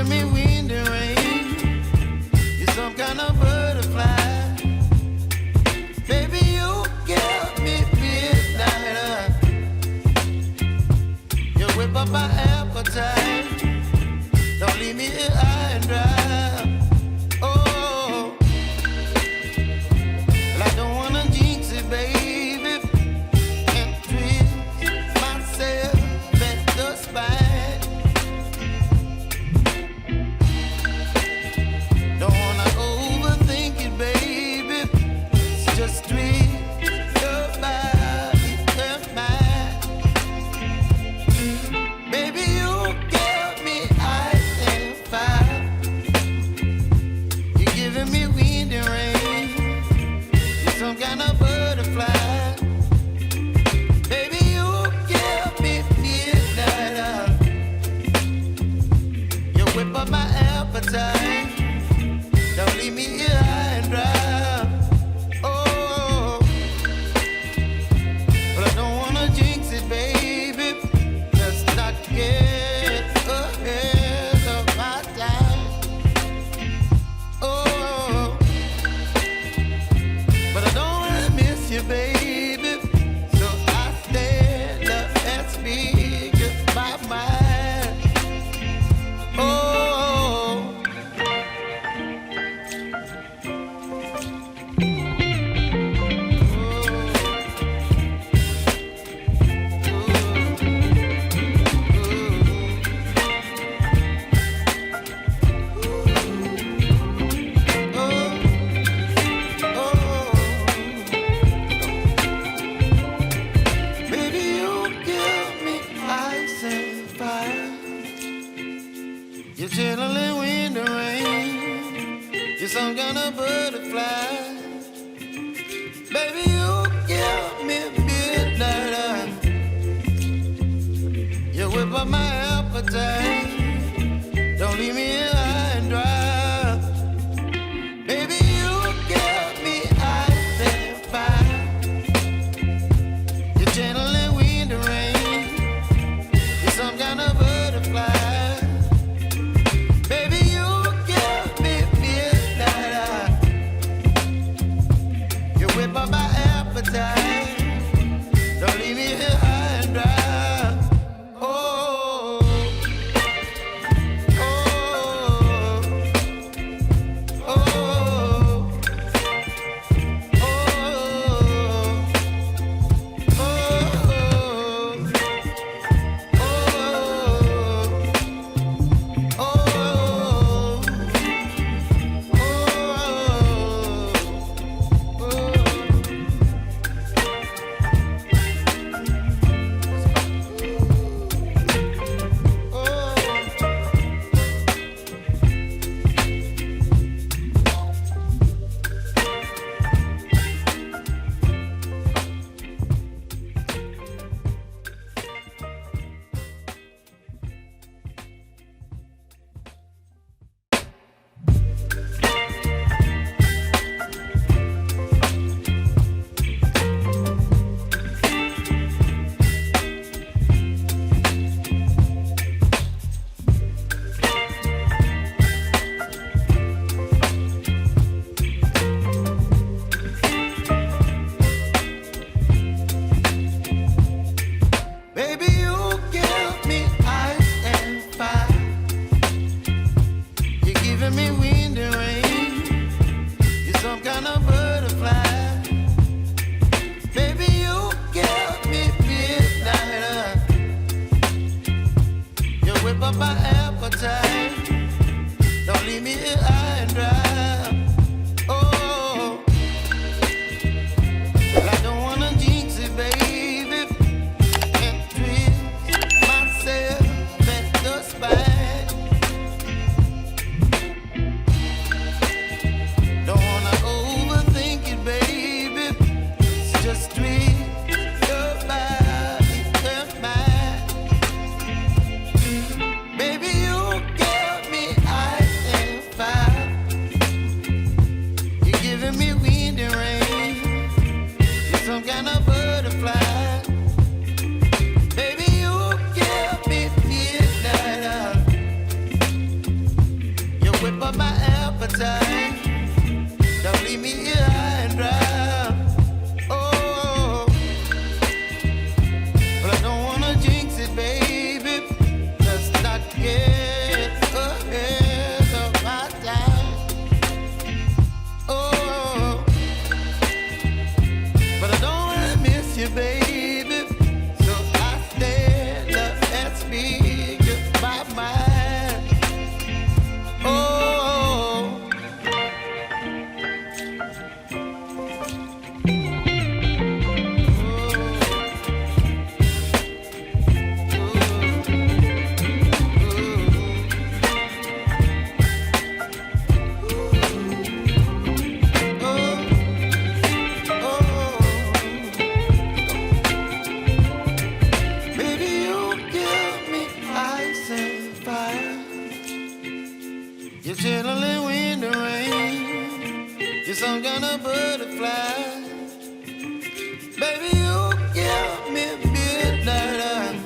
giving me wind and rain. You're some kind of butterfly. Baby, you give me midnight. You whip up my appetite. Don't leave me here high and dry. Oh, well, I don't wanna jinx it, baby, and twist myself at the spine. Don't wanna overthink it, baby. It's just twist your body and mine. Baby, you give me ice and fire. You're giving me wind and rain. You're some kind of butterfly. Baby, you give me midnight. You whip up my appetite. Don't leave me here high and dry. Oh, but I don't wanna jinx it, baby. Let's not get ahead of my time. Oh, but I don't wanna miss you, baby. So I stand up and speak my mind. Oh. Baby, you give me ice and fire. You're chilling wind and rain. You're some kind of butterfly. Baby, you give me midnight. You whip up my appetite. Don't leave me here high and dry. Baby, you give me ice and fire. You're channeling wind and rain. You're some kind of butterfly. Baby, you give me midnight. You whip up my appetite. Don't leave me here high and dry. Oh, up my appetite. Don't leave me here high and dry. Oh, but I don't wanna jinx it, baby. Let's not get ahead of my time. Oh, but I don't wanna miss you, baby. So I stand up and speak my mind. Oh, baby, you give me ice and fire. You're chilling in the rain. You're some kind of butterfly. Baby, you give me midnight.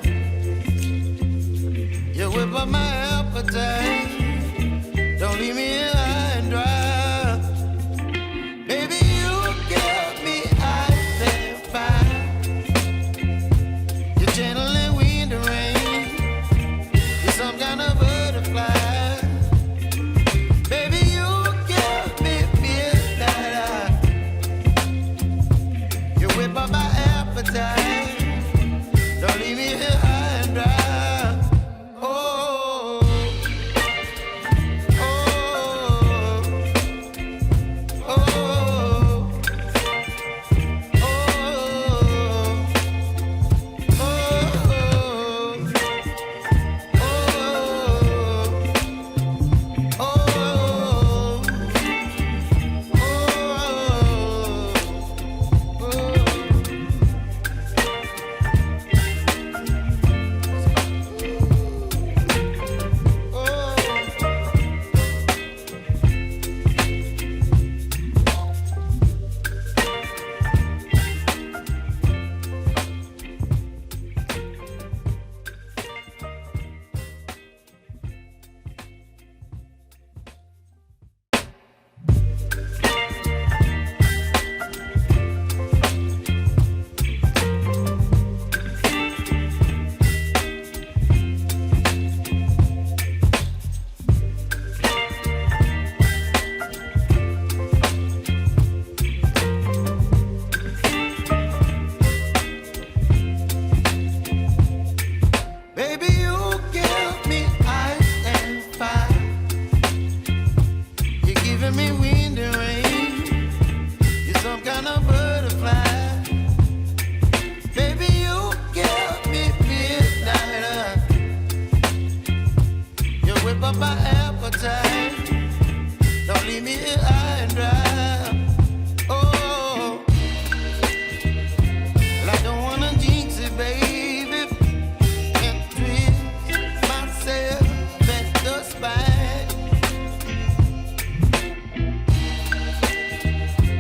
You whip up my appetite. Don't leave me here high and dry. Baby, you give me ice and fire. You're channeling wind and rain. You're some kind of butterfly. Baby, you give me midnight. You whip up my appetite. Don't leave me here high and dry. Oh, oh, oh, oh, baby, you give me ice and fire. You're giving me wind and rain. You're some kind of butterfly. Baby, you give me midnight. You whip up my appetite. Don't leave me here high and dry. Oh, well, I don't wanna jinx it, baby. And twist myself at the spine.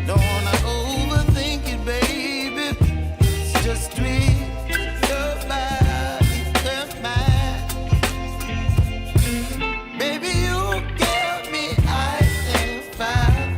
Don't wanna overthink it, baby. It's just twist your body and mine. Baby, you give me ice and fire.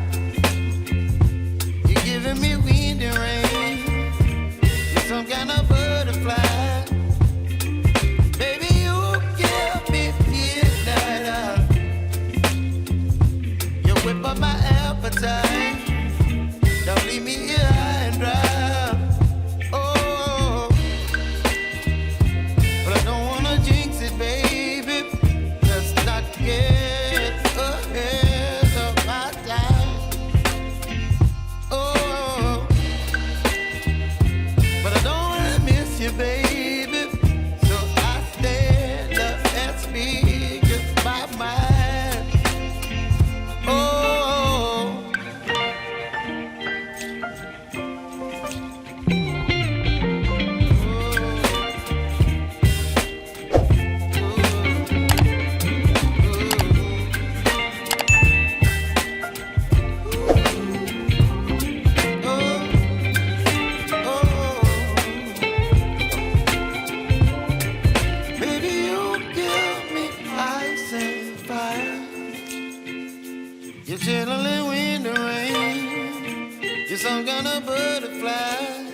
You're chilling in the rain. You're some kind of butterfly.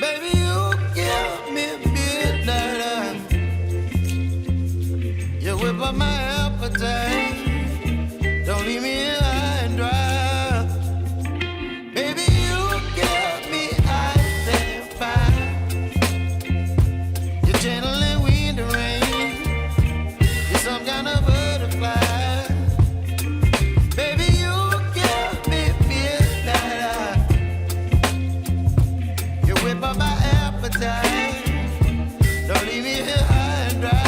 Baby, you give me midnight. You whip up my appetite. Don't leave me here high and dry. Baby, you give me ice and fire. You're channeling wind and rain. You're some kind of butterfly. Baby, you give me midnight. You whip up my appetite. Don't leave me here high and dry.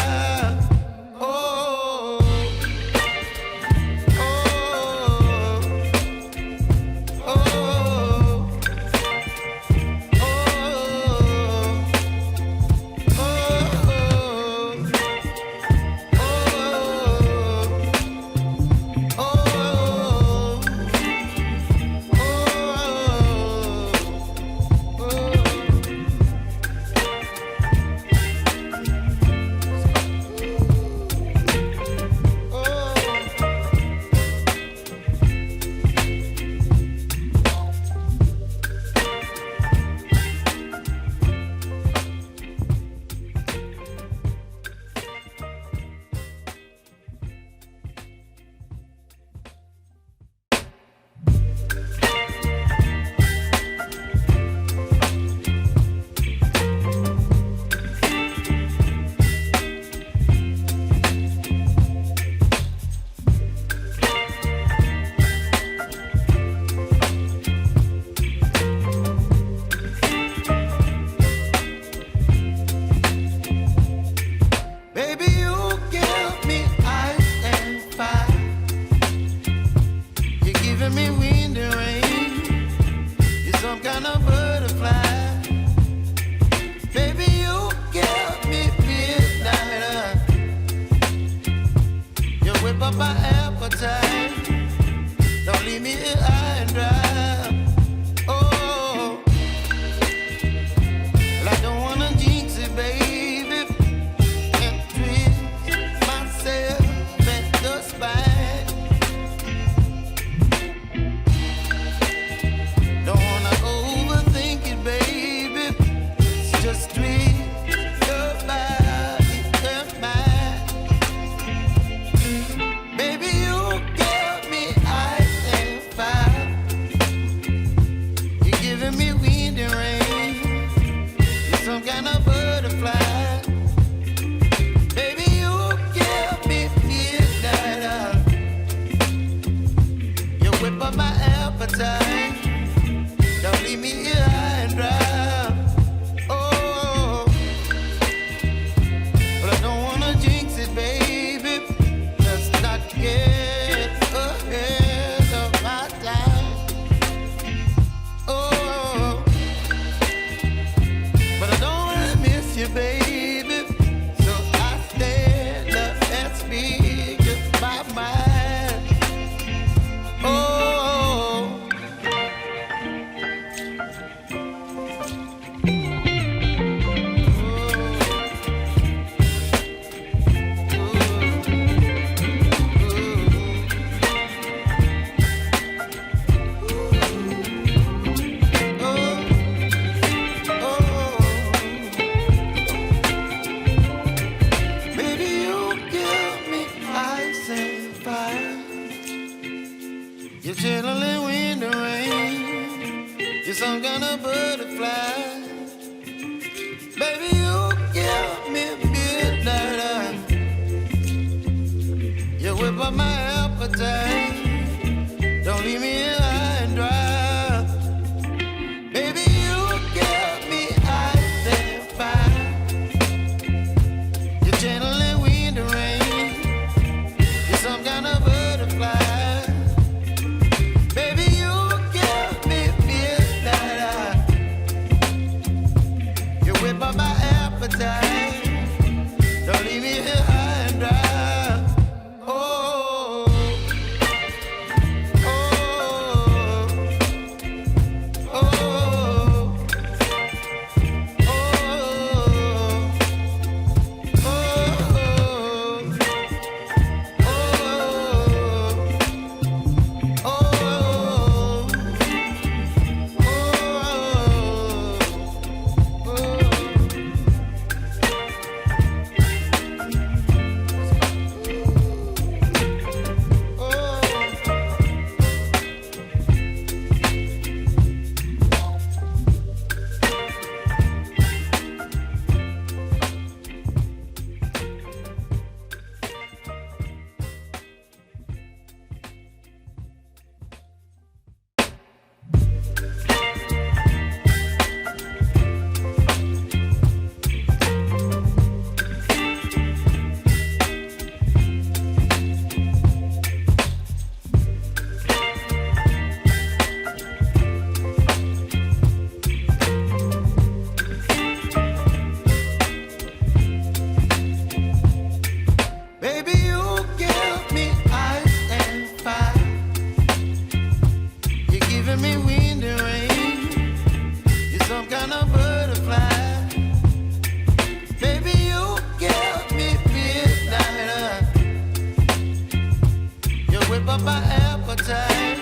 up my appetite.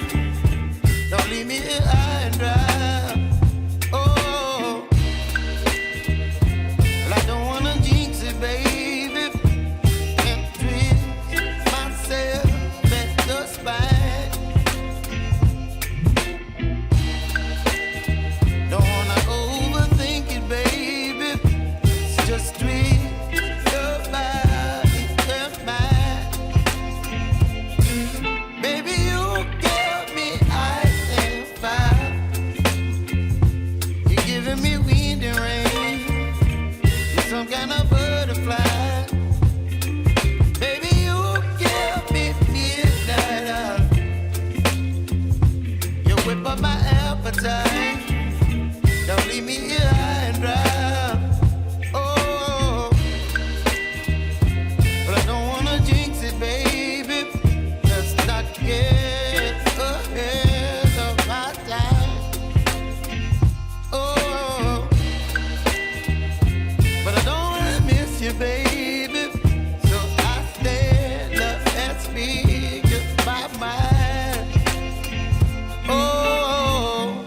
Don't leave me here high and dry. Oh, well, I don't wanna jinx it, baby, and twist myself at the spine. Don't wanna overthink it, baby. It's just twist your body and mine. Baby, you give me ice and fire. You're giving me wind and rain. You're some kind of butterfly. Baby, you give me midnight oil. You whip up my appetite. Don't leave me here high and dry. Oh, but I don't wanna jinx it, baby. Let's not get ahead of my time. Oh, but I don't wanna miss you, baby. So I stand up and speak just my mind. Oh.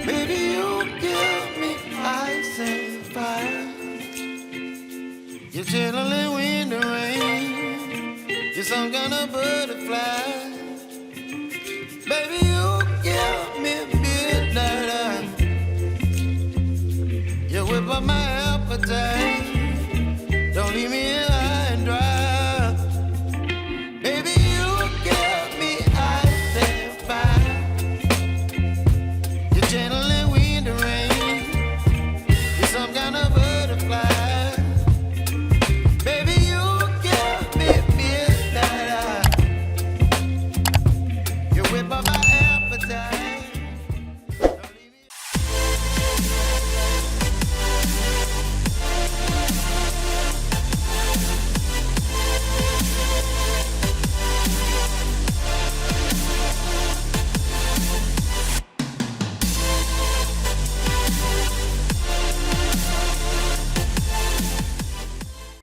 Baby, you give me ice and fire. You're chilling in wind and rain. You're some kind of bird.